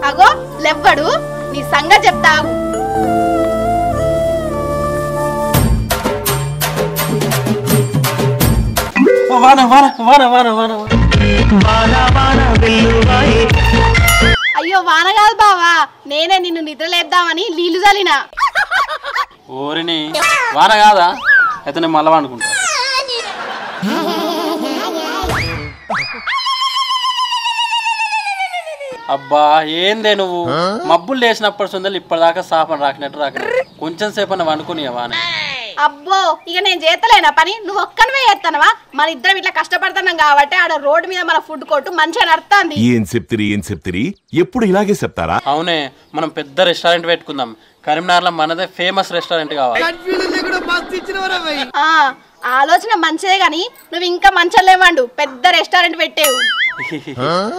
అగో లెవ్వడు నీ సంగతి చెప్తావు. అయ్యో వాన కాదు బావా, నేనే నిన్ను నిద్రలేద్దామని నీళ్లు చల్లినా. ఓరిని వాన కాదా అయితే నేను మళ్ళా అనుకుంటా. అబ్బా ఏందే నువ్వు మబ్బులు లేచినప్పటి సుందలు ఇప్పటిదాకా సాపన రాకినట్టు రాకినట్టు కొంచెం సేపు అన్న వండుకునివా? అబ్బో ఇక నేను చేస్తలేనా పని, నువ్వు ఒక్కనివే చేస్తానవా? మన ఇద్దరం ఇట్లా కష్టపడుతున్నాం కాబట్టి ఆడ రోడ్డు మీద మన ఫుడ్ కోర్టు మంచిగా నడుస్తుంది. ఏం చెప్తిరి ఎప్పుడు ఇలాగే చెప్తారా? అవునే, మనం పెద్ద రెస్టారెంట్ పెట్టుకుందాం. కరీంనగర్లో మనదే ఫేమస్ రెస్టారెంట్ కావాలి. ఆలోచన మంచిదే గాని నువ్వు ఇంకా మంచిగా లేవండు, పెద్ద రెస్టారెంట్ పెట్టేవు.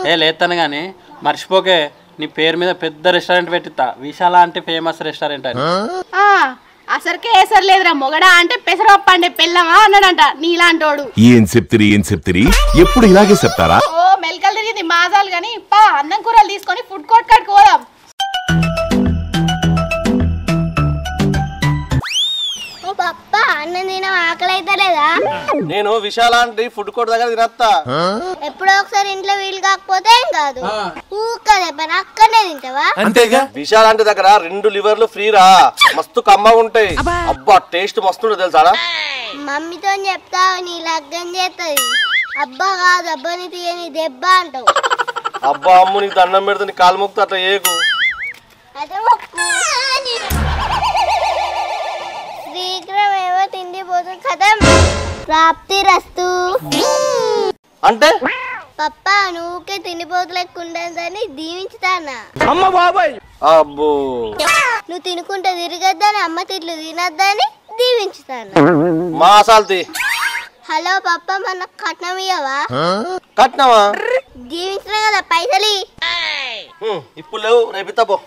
ఏ లేతాను గాని మర్చిపోకే, నీ పేరు మీద పెద్ద రెస్టారెంట్ పెట్టిస్తా, విశాల అంటే ఫేమస్ రెస్టారెంట్ అని. అసలుకే ఏసరు లేదురా మొగడా అంటే పెసరపప్పు అంటే పెళ్ళమా అన్నాడంట నీలాంటోడు. ఏం చెప్తిరి ఎప్పుడు ఇలాగే చెప్తారా? ఓ మెల్కలు తిరిగింది మాజాలు గాని పా అన్నం కూరలు తీసుకొని ఫుడ్ కోర్ట్ కాడికి పోదాం. ఆకలి అయితే లేదా? నేను విశాల అంటే ఫుడ్ కోర్ట్ దగ్గర తినత్తా. ఎప్పుడో ఒకసారి ఇంట్లో వీలు కాకపోతే ఏం కాదు, ఊకదే పని అక్కడనే తింటావా? అంతేగా. విశాల అంటే దగ్గర 2 లివర్లు ఫ్రీ రా, మస్తు కమ్మగా ఉంటాయి. అబ్బా టేస్ట్ మస్తు ఉంటుంది తెలుసా? మమ్మీతో చెప్తావు నీ లగ్గం చేస్తుంది. అబ్బా కాదు అబ్బాని తీయని దెబ్బ అంటావు. అబ్బా అమ్ము నీకు దండం పెడితే నీ కాలు మొక్కు అట్లా ఏకు. అదే మొక్కు. శీఘ్రమేమో తిండిపోతుంది కదా, ప్రాప్తి రస్తు. అంటే పప్పా నువ్వుకే తిండిపోతులేకుండదని దీవించుతానా? అమ్మ బాబాయ్. అబ్బో నువ్వు తినుకుంటే తిరగద్దని అమ్మ తిట్లు తినద్దని దీవించుతాను. మా అసాల్తి. హలో పప్ప మన కట్నం ఇయ్యవా? కట్నమా? దీవించిన కదా పైసలు. ఇప్పుడు లేవు, రేపు ఇస్తా పో.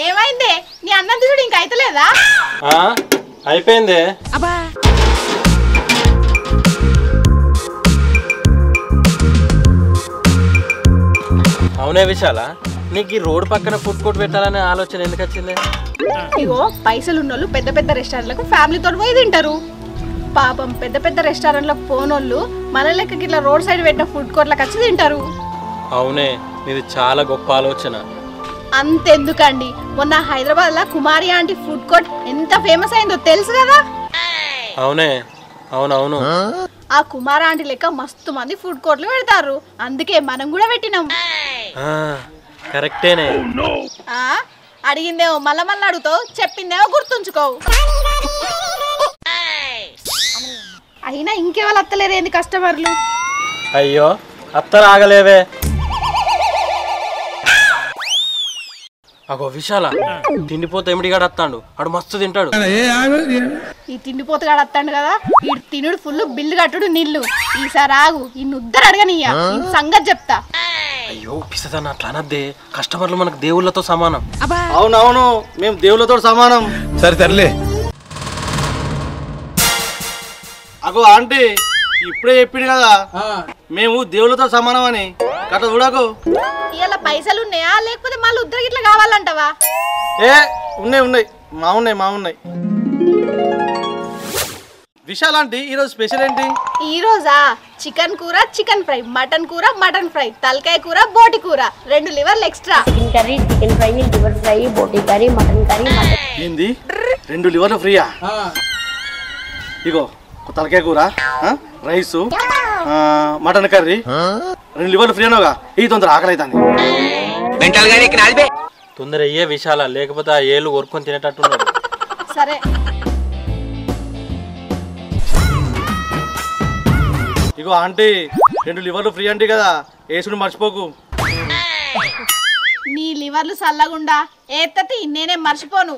ఏమైందే నీ అన్నం తీసుడు ఇంకా అయితలేదా? అయిపోయింది. అవునే విశాల, నీకు ఈ రోడ్ పక్కన ఫుడ్ కోర్ట్ పెట్టాలనే ఆలోచన ఎందుకు వచ్చింది? ఇగో పైసలు ఉన్నోళ్ళు పెద్ద పెద్ద రెస్టారెంట్లకు ఫ్యామిలీతో పోయి తింటారు. పాపం పెద్ద పెద్ద రెస్టారెంట్లకు పోనోళ్ళు మన లెక్కకి ఇట్లా రోడ్ సైడ్ పెట్టిన ఫుడ్ కోర్ట్లకు వచ్చి తింటారు. అవునే, ఇది చాలా గొప్ప ఆలోచన. అంతెందుకండి, మొన్న హైదరాబాద్ లో కుమారి ఆంటీ ఫుడ్ కోర్ట్ ఎంత ఫేమస్ అయిందో తెలుసు కదా? అవునే, అవునవును. ఆ కుమారి ఆంటీ లెక్క మస్తు మంది ఫుడ్ కోర్ట్లు పెడతారు, అందుకే మనం కూడా పెట్టినాం. కరెక్టేనే. అడిగిందేమో మళ్ళా మళ్ళీ అడుగుతావు, చెప్పిందేమో గుర్తుంచుకోవు. అయినా ఇంకెవాళ్ళు అత్తలేరు ఏంది కస్టమర్లు? అయ్యో అత్తరాగలేవే. అగో విశాల, తిండిపోతే ఎమిడిగాడు వస్తాడు, అడు మస్తు తింటాడు. ఈ తిండిపోతుగాడు వస్తాడు కదా, ఈ తినుడు ఫుల్ బిల్లు కట్టుడు నీళ్లు. ఈసారి ఆగు, ఈ నుద్దరు అడగనియ్యా, సంగతి చెప్తా. అయ్యో పిసదాన్ని అట్లా అనద్దే, కస్టమర్లు మనకు దేవుళ్ళతో సమానం. అవునవును, మేము దేవుళ్ళతో సమానం. సరే తరలే. అగో ఆంటీ ఇప్పుడే చెప్పింది కదా మేము దేవుళ్ళతో సమానం అని, కట్ట చూడకు. ఇలా పైసలు ఉన్నాయా లేకపోతే మళ్ళీ ఉద్దరికి ఇట్లా కావాలంటావా? ఏ ఉన్నాయి, మా ఉన్నాయి. విశాల్ ఆంటీ ఈరోజు స్పెషల్ ఏంటి? ఈ రోజా చికెన్ కూర, చికెన్ ఫ్రై, మటన్ కూర, మటన్ ఫ్రై, తలకాయ కూర, బోటి కూర, 2 లివర్లు extra. Chicken curry, chicken fry, liver fry, బోటి కర్రీ, మటన్ కర్రీ, ఏంది 2 లివర్లు ఫ్రీయా? ఇగో తలకాయ కూర, రైసు, మటన్ కర్రీ, 2 లివర్లు ఫ్రీ అనోగా. ఈ తొందర ఆకలి అవుతుంది. తొందర అయ్యే విశాల, లేకపోతే ఆ ఏళ్ళు కొరుకొని తినేటట్టున్నాడు. సరే ఇగో ఆంటీ 2 లివర్లు ఫ్రీ అంటే కదా, ఏసుడు మర్చిపోకు. నీ లివర్లు చల్లగుండా ఏత్తతి నేనే మర్చిపోను.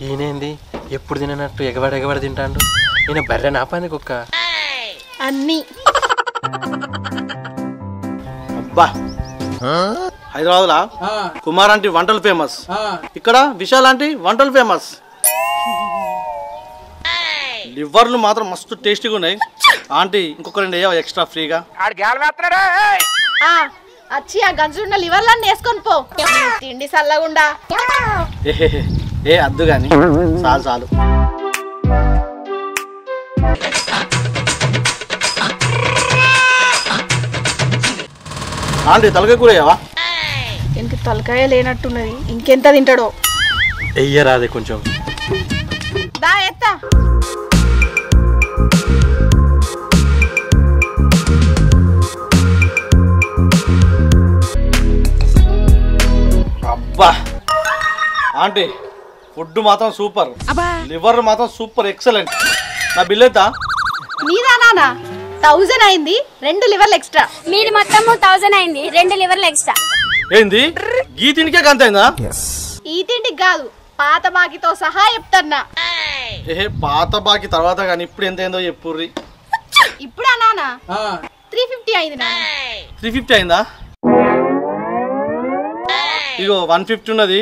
ఈయనేంది ఎప్పుడు తినట్టు ఎగబడి తింటాడు. ఈయన బర్రె నాపాంది కుక్క. అన్నీ అబ్బా హైదరాబాద్ లా కుమార్ ఆంటీ వంటలు ఫేమస్, ఇక్కడ విశాల్ ఆంటీ వంటలు ఫేమస్. లివర్లు మాత్రం మస్తు టేస్టీగా ఉన్నాయి. ఆంటీ ఇంకొక 2 ఎక్స్ట్రా ఫ్రీగా. వచ్చి ఆ గంజున్న లివర్లన్నీ వేసుకొని పో. తిండి చల్లగుండా. ఏ అద్దు గాని చాలు. ఆంటీ తలకాయ కూర అయ్యావా? ఇంక తలకాయ లేనట్టున్నది, ఇంకెంత తింటాడో. ఎయ్యరాదే కొంచెం. దా ఎత్తా. అబ్బా ఆంటీ ఫుడ్ మాత్రం సూపర్, లివర్ మాత్రం సూపర్ ఎక్సలెంట్. నా బిల్ ఎంత? నీదా నానా 1000 అయింది, 2 లివర్లు ఎక్స్ట్రా. మీది మొత్తం 1000 అయింది, 2 లివర్లు ఎక్స్ట్రా. ఏంది గీ తిండికే గంతైందా? ఈ తిండికి కాదు, పాత బాకితో సహా చెప్తాన్నా. పాత బాకి తర్వాత కానీ ఇప్పుడు ఎంత అయిందో చెప్పుర్రి. ఇప్పుడా నానా 350 అయింది నాన్న. 350 అయిందా? ఇగో 150 ఉన్నది,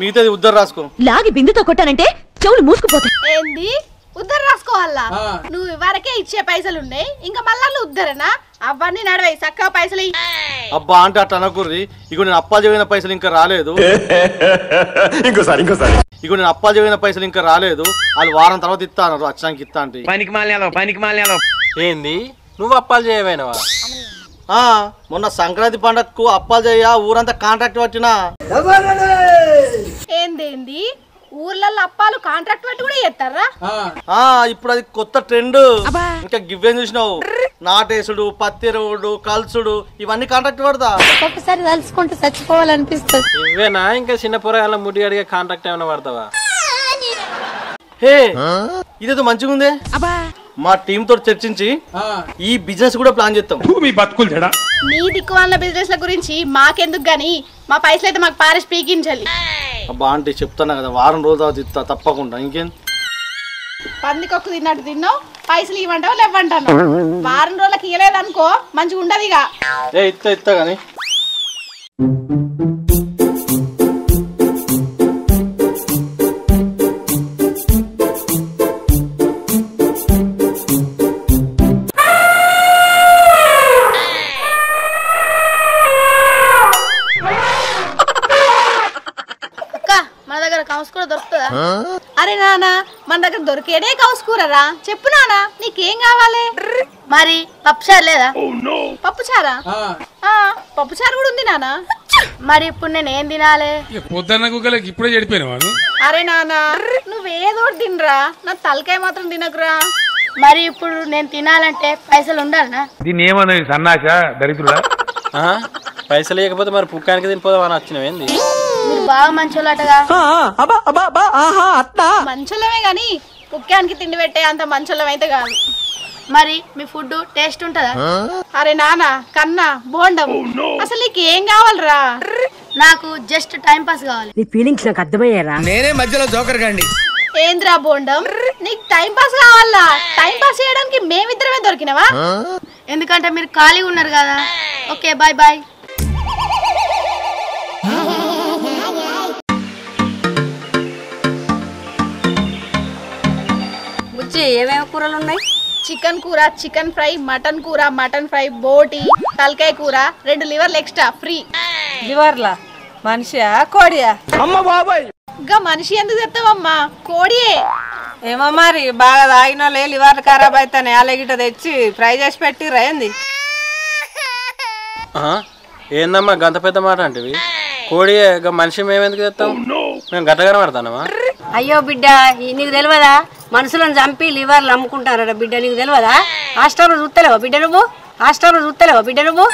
మిగతాది ఉద్దరు రాసుకో. లాగి బిందుతో కొట్టానంటే చెవులు మూసుకుపోతాయి. ఏంది ఉద్దరు రాసుకోవాలా? నువ్వు ఇవరకే ఇచ్చే పైసలు ఉన్నాయి, ఇంకా మళ్ళా ఉద్దరనా? అవన్నీ నడవై చక్కగా పైసలు. అబ్బా అంటే అట్లా అనకుర్రి. ఇగో నేను అప్పాలు చదివిన పైసలు ఇంకా రాలేదు. ఇగో నేను అప్పాలు చదివిన పైసలు ఇంకా రాలేదు. వాళ్ళు వారం తర్వాత ఇస్తా అన్నారు, వచ్చానికి ఇస్తా అంటే. ఏంది నువ్వు అప్పాలు చేయవేనవా? మొన్న సంక్రాంతి పండగకు అప్పాలు చేయ ఊరంతా కాంట్రాక్ట్ పట్టినా. ఏందేంది ఊర్లలో అప్పాలు కాంట్రాక్ట్ పెట్టి కూడా చేస్తారా? ఇప్పుడు అది కొత్త ట్రెండ్. ఇంకా గివ్వేం చూసినావు? నాటేసుడు, పత్తిరుడు, కల్సుడు ఇవన్నీ కాంట్రాక్ట్ పడతా. ఒక్కొక్కసారి తలుచుకుంటూ చచ్చిపోవాలనిపిస్తుంది. ఇవేనా ఇంకా చిన్న పొరగాళ్ళ ముడి అడిగే కాంట్రాక్ట్ ఏమైనా పడతావా? హే ఇదేదో మంచిగా ఉందే. మా టీం తోటి చర్చించి ఈ బిజినెస్ కూడా ప్లాన్ చేస్తాం. నీ దిక్కు వాళ్ళ బిజినెస్ గురించి మాకెందుకు గాని, మా పైసలు అయితే మాకు పారేసి పీకించాలి. అబ్బా అంటే చెప్తాను కదా, వారం రోజుల తర్వాత ఇస్తా తప్పకుండా. ఇంకేం పందికొక్కు తిన్నట్టు తిన్నావు, పైసలు ఇవ్వంటావు లేవంటాను. వారం రోజులకి ఇవ్వలేదనుకో మంచిగా ఉండదు. ఇక ఇస్తా కానీ కౌస్ కూర దొరుకుతుందా? అరే నానా మన దగ్గర దొరికేదే కౌస్ కూరరా. చెప్పు నానా నీకేం కావాలి? మరి పప్పుచారు లేదా? పప్పుచారా? పప్పుచారు కూడా ఉంది నానా. మరి ఇప్పుడు నేను ఏం తినాలి? ఇప్పుడే చెడిపోయిన. అరే నానా నువ్వేదో తినరా, నా తలకాయ మాత్రం తినకురా. మరి ఇప్పుడు నేను తినాలంటే పైసలు ఉండాలనా? దీన్ని ఏమన్నా సన్నాస దరిద్రుడా? పైసలు లేకపోతే మరి పుక్కానికి తినిపోదామని వచ్చినవేంది? మీరు బాగా మంచోళ్ళటగా. మంచోళ్ళమే గాని ముఖ్యానికి తిండి పెట్టే అంత మంచోళ్ళం అయితే కాదు. మరి మీ ఫుడ్ టేస్ట్ ఉంటుందా? అరే నాన్న కన్నా బోండం అసలు నీకు ఏం కావాలరా? నాకు జస్ట్ టైం పాస్ కావాలి. నీ ఫీలింగ్స్ నాకు అర్థమయ్యారా? నేనే మధ్యలో జోకర్ గండి. ఏంద్రా బోండం, నీకు టైం పాస్ కావాలా? టైం పాస్ చేయడానికి మేమిద్దరమే దొరికినవా? ఎందుకంటే మీరు ఖాళీగా ఉన్నారు కదా. Okay bye bye. బుజ్జి ఏమేమి కూరలు ఉన్నాయి? చికెన్ కూర, చికెన్ ఫ్రై, మటన్ కూర, మటన్ ఫ్రై, బోటి, తలకాయ కూర, 2 లివర్లు ఎక్స్ట్రా ఫ్రీ. లివర్లా? మనిషియా కోడియా? ఇంకా మనిషి ఎందుకు తెస్తావమ్మా? కోడియే. ఏమో మరి బాగా తాగిన వాళ్ళే లివర్లు ఖరాబ్ అవుతాయి. అలగిట తెచ్చి ఫ్రై చేసి పెట్టి రేంది. ఏందమ్మా గంత పెద్ద మాట అంటివి? కోడి మనిషి మేమెందుకు తెస్తాం? మేము గట్టగానే పడతానమ్మా. అయ్యో బిడ్డ, నీకు తెలియదా? మనుషులను చంపి లివర్లు అమ్ముకుంటారట బిడ్డ, నీకు తెలియదా? హాస్టల్లో చూస్తలేవా బిడ్డ నువ్వు? హాస్టల్లో చూస్తలేవా బిడ్డ నువ్వు?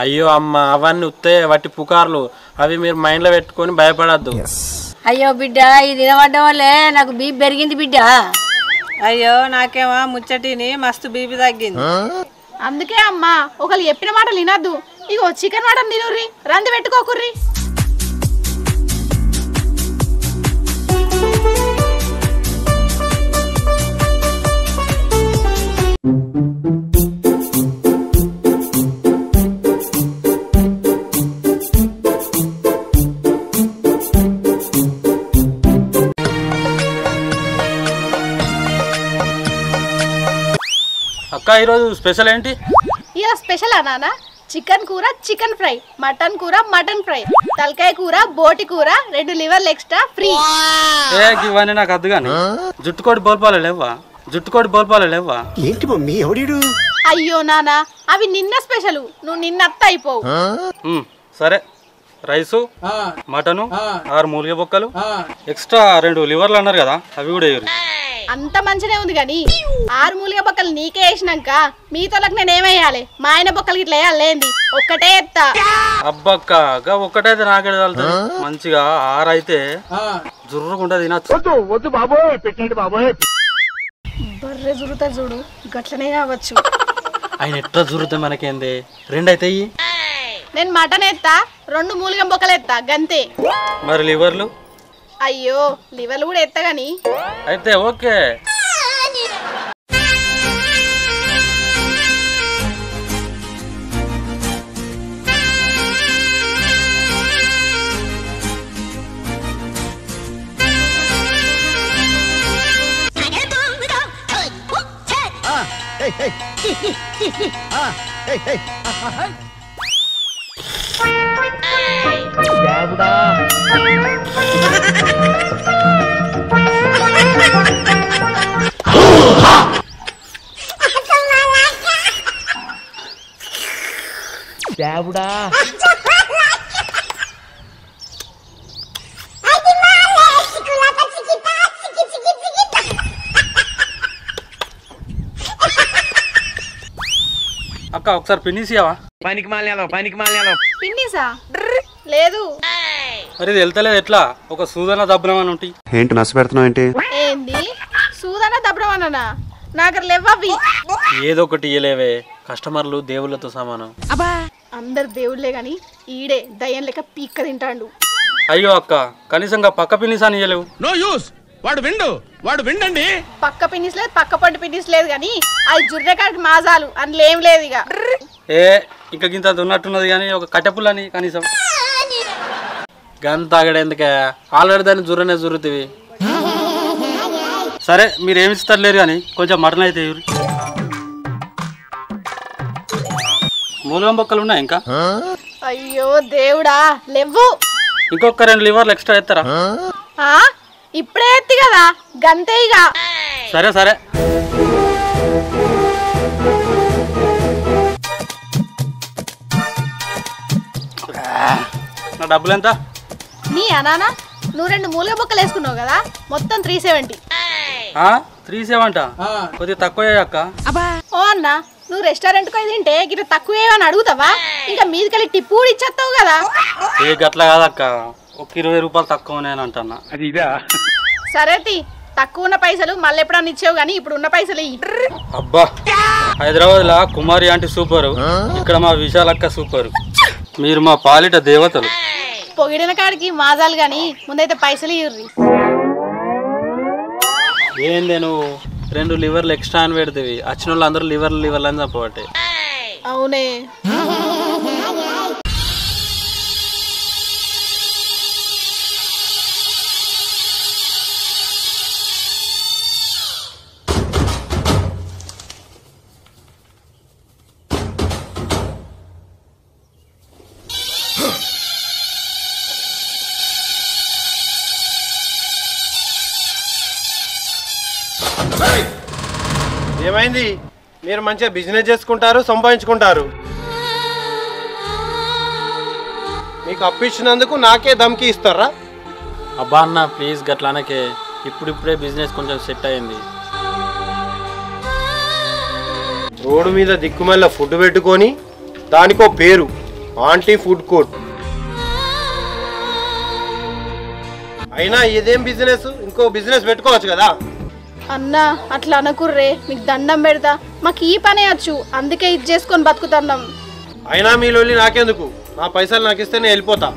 అయ్యో అమ్మ, అవన్నీ ఉత్తే వట్టి పుకార్లు. అవి మీరు మైండ్లో పెట్టుకొని భయపడద్దు. అయ్యో బిడ్డ, ఇది తినబడ్డం వల్లే నాకు బీపీ పెరిగింది బిడ్డ. అయ్యో నాకేమో ముచ్చటిని మస్తు బీపీ తగ్గింది. అందుకే అమ్మా ఒకళ్ళు చెప్పిన మాటలు వినద్దు. ఇగో చికెన్ మటన్ తినుర్రి, రంది పెట్టుకోకుర్రి. అక్క ఈరోజు స్పెషల్ ఏంటి? ఇలా స్పెషల్ నాన్న? చికెన్ కూర, చికెన్ ఫ్రై, మటన్ కూర, మటన్ ఫ్రై, తలకాయ కూర, బోటి కూర, 2 లివర్లు ఎక్స్ట్రా ఫ్రీ. ఇవన్నీ నాకు అద్దు కానీ జుట్టుకోటి బోల్పాలు లేవా? జుట్టుకోటి బోల్పాలు లేవా? ఏంటి మమ్మీ ఎవడీడు? అయ్యో నాన్న, అవి నిన్న స్పెషల్, నువ్వు నిన్న అత్త అయిపోవు. సరే, రైసు, మటను, 6 మూలిగ బొక్కలు, ఎక్స్ట్రా 2 లివర్లు అన్నారు కదా, అవి కూడా వేయరు. అంత మంచినే ఉంది కానీ 6 మూలిగ బొక్కలు నీకే వేసినాక మీతోలకు నేనేమేయాలి? మా ఆయన బొక్కలకి ఇట్లా వేయాలేంది? ఒక్కటే ఎత్తా. అబ్బక్క ఒక్కటైతే నాకే తగులుతుంది. మంచిగా 6 అయితే జుర్రుకుంటా తినచ్చు. వద్దు బాబోయ్, పెట్టండి బాబోయ్. బర్రె జురుతా చూడు, గట్లనే కావచ్చు. ఆయన ఎట్లా జురుతే మనకేంది? 2 అయితే నేను మటన్ ఎత్తా, 2 మూలిగ బొక్కలు ఎత్తా గంతే. మరి లివర్లు? అయ్యో లివర్లు కూడా ఎత్తా గాని. అయితే ఓకే. దేవుడా అక్క ఒకసారి పిన్నిసియావా? పనికి మాలినాలో పిన్నిసా? లేదు. మరి ఇది వెళ్తలేదు ఎట్లా? ఒక సూదన దబ్బనం అని ఉంటాయి. ఏంటి నచ్చ పెడుతున్నావు ఏంటి? ఏంది సూదన దబ్రమన్నా? నాకు లేవవి. ఏదో ఒకటి ఇయ్యలేవే, కస్టమర్లు దేవుళ్ళతో సమానం. అందరు దేవుళ్ళే గాని ఈడే దయ్యం లెక్క పీక్క తింటాడు. అయ్యో అక్క, కనీసంగా పక్క పిన్నిసాని ఇయ్యలేవు. No use. వాడు విండండి. పక్క పిన్నిస్ లేదు, పక్క పంట పిన్నిస్ లేదు గాని అది జుర్రెకాడికి మాజాలు అందులో ఏం లేదు. ఇక ఇంకా గింత ఉన్నట్టున్నది కానీ ఒక కట్టెపుల్లని కనీసం గంత తాగడేందుకే? ఆల్రెడీ దాన్ని జుర్రనే జురుతివి. సరే మీరు ఏమి ఇస్తారు లేరు కానీ కొంచెం మటన్ అయితే మూలం బొక్కలు ఉన్నాయి ఇంకా. అయ్యో దేవుడా లేవు. ఇంకొక 2 లివర్లు ఎక్స్ట్రా ఎత్తారా? ఇప్పుడే ఎత్తి కదా గంతే ఇక. సరే సరే. నా డబ్బులు ఎంత? నీ అనానా నువ్వు 2 మూలిగ బొక్కలు వేసుకున్నావు కదా, మొత్తం 370. 370? కొద్దిగా తక్కువ అక్క. ఓ అన్న నువ్వు రెస్టారెంట్ కి తింటే గిట్ల తక్కువ ఏమని అడుగుతావా? ఇంకా మీదికెళ్ళి టిప్పు కూడా ఇచ్చేస్తావు కదా. ఏ గట్ల కాదక్క, ఒక 20 రూపాయలు తక్కువనే అంటున్నా. అది ఇదా? సరే తి, తక్కువ ఉన్న పైసలు మళ్ళీ ఎప్పుడన్నా ఇచ్చావు కానీ ఇప్పుడు ఉన్న పైసలు ఇయ్యి. అబ్బా, హైదరాబాద్ లా కుమారి ఆంటీ సూపరు, ఇక్కడ మా విశాలక్క సూపరు. మీరు మా పాలిట దేవతలు. పొగిడిన కాడికి మాజాలు గాని ముందైతే పైసలు ఇవ్వరి. ఏంది నువ్వు 2 లివర్లు ఎక్స్ట్రా అని పెడతావి, వచ్చిన వాళ్ళు అందరూ లివర్లు అని చెప్పబట్టే. అవునే. ఏమైంది? మీరు మంచిగా బిజినెస్ చేసుకుంటారు, సంపాదించుకుంటారు. మీకు అప్పు ఇచ్చినందుకు నాకే దమ్కి ఇస్తారా? అబ్బా అన్న ప్లీజ్ గట్లానకే, ఇప్పుడిప్పుడే బిజినెస్ కొంచెం సెట్ అయింది. రోడ్డు మీద దిక్కుమల్ల ఫుడ్ పెట్టుకొని దానికో పేరు ఆంటీ ఫుడ్ కోర్ట్. అయినా ఇదేం బిజినెస్? ఇంకో బిజినెస్ పెట్టుకోవచ్చు కదా. అన్నా అట్లా అనకుర్రే, మీకు దండం పెడతా. మాకు ఈ పనే వచ్చు, అందుకే ఇది చేసుకొని బతుకుతున్నాం. అయినా మీ లొల్లి నాకెందుకు? నా పైసలు నాకు ఇస్తే నేను వెళ్ళిపోతా.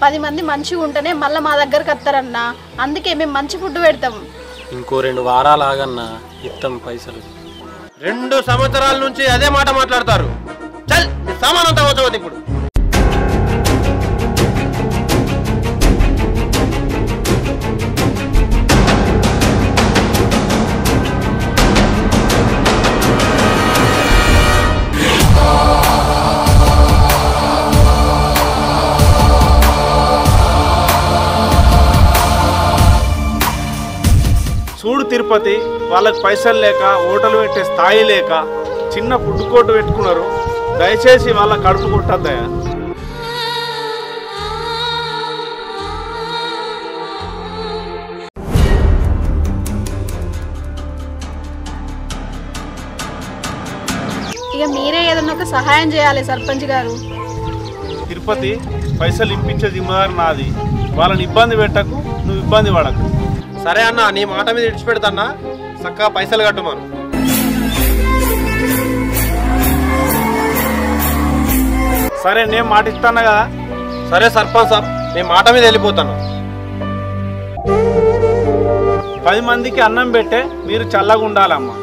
10 మంది మంచిగా ఉంటేనే మళ్ళీ మా దగ్గరకు వస్తారన్నా, అందుకే మేము మంచి ఫుడ్ పెడతాం. ఇంకో 2 వారాలు ఆగన్నా ఇస్తాం పైసలు. 2 సంవత్సరాల నుంచి అదే మాట మాట్లాడతారు. చల్ సామాన్ అంతా వచ్చవద్దు ఇప్పుడు. చూడు తిరుపతి, వాళ్ళకి పైసలు లేక హోటల్ పెట్టే స్థాయి లేక చిన్న ఫుడ్ కోర్టు పెట్టుకున్నారు. దయచేసి వాళ్ళ కడుపు కొట్టద్దయా. ఇక మీరే ఏదన్నా ఒక సహాయం చేయాలి సర్పంచ్ గారు. తిరుపతి, పైసలు ఇప్పించే జిమ్మదారు నాది. వాళ్ళని ఇబ్బంది పెట్టకు, నువ్వు ఇబ్బంది పడకు. సరే అన్న, నీ మాట మీద ఇడిచిపెడతాన్నా, చక్కగా పైసలు కట్టుమాను. సరే నేను మాట ఇస్తాను కదా. సరే సర్పంచ్ సాబ్, నీ మాట మీద వెళ్ళిపోతాను. 10 మందికి అన్నం పెట్టే మీరు చల్లగా ఉండాలమ్మా.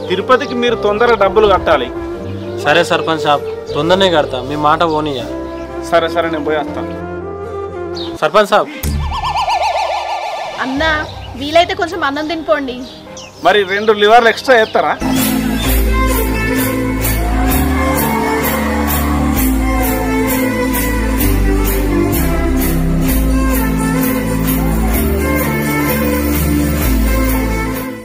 తిరుపతికి మీరు తొందరగా డబ్బులు కట్టాలి. సరే సర్పంచ్ సాబ్, తొందరనే కడతా, మీ మాట పోనీయా. సరే సరే నేను పోయి వస్తాను. సర్పంచ్ సాబ్ అన్నా వీలైతే కొంచెం అన్నం తినిపోండి. మరి 2 లివర్లు ఎక్స్ట్రా చేస్తారా?